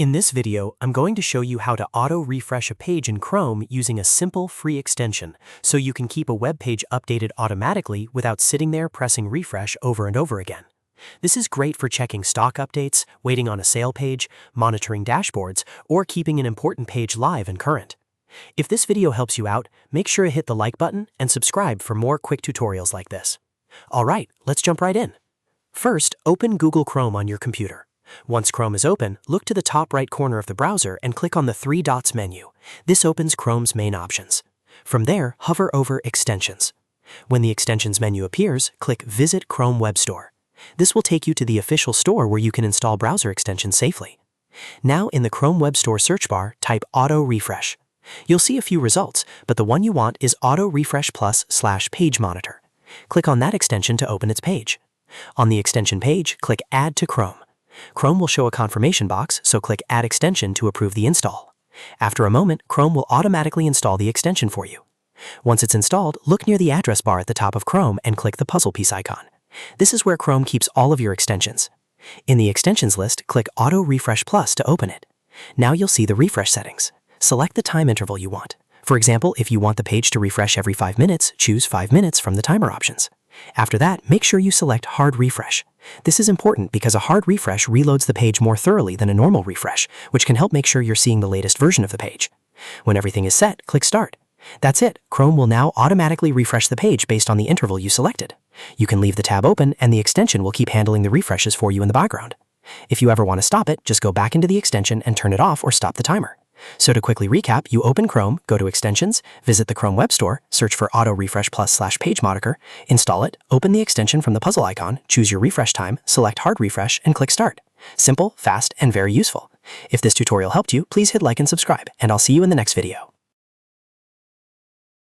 In this video, I'm going to show you how to auto-refresh a page in Chrome using a simple free extension, so you can keep a web page updated automatically without sitting there pressing refresh over and over again. This is great for checking stock updates, waiting on a sale page, monitoring dashboards, or keeping an important page live and current. If this video helps you out, make sure to hit the like button and subscribe for more quick tutorials like this. Alright, let's jump right in. First, open Google Chrome on your computer. Once Chrome is open, look to the top right corner of the browser and click on the three dots menu. This opens Chrome's main options. From there, hover over Extensions. When the Extensions menu appears, click Visit Chrome Web Store. This will take you to the official store where you can install browser extensions safely. Now in the Chrome Web Store search bar, type Auto Refresh. You'll see a few results, but the one you want is Auto Refresh Plus /Page Monitor. Click on that extension to open its page. On the extension page, click Add to Chrome. Chrome will show a confirmation box, so click Add Extension to approve the install. After a moment, Chrome will automatically install the extension for you. Once it's installed, look near the address bar at the top of Chrome and click the puzzle piece icon. This is where Chrome keeps all of your extensions. In the extensions list, click Auto Refresh Plus to open it. Now you'll see the refresh settings. Select the time interval you want. For example, if you want the page to refresh every 5 minutes, choose 5 minutes from the timer options. After that, make sure you select Hard Refresh. This is important because a hard refresh reloads the page more thoroughly than a normal refresh, which can help make sure you're seeing the latest version of the page. When everything is set, click Start. That's it. Chrome will now automatically refresh the page based on the interval you selected. You can leave the tab open and the extension will keep handling the refreshes for you in the background. If you ever want to stop it, just go back into the extension and turn it off or stop the timer. So to quickly recap, you open Chrome, go to Extensions, visit the Chrome Web Store, search for Auto Refresh Plus /Page Monitor, install it, open the extension from the puzzle icon, choose your refresh time, select Hard Refresh, and click Start. Simple, fast, and very useful. If this tutorial helped you, please hit like and subscribe, and I'll see you in the next video.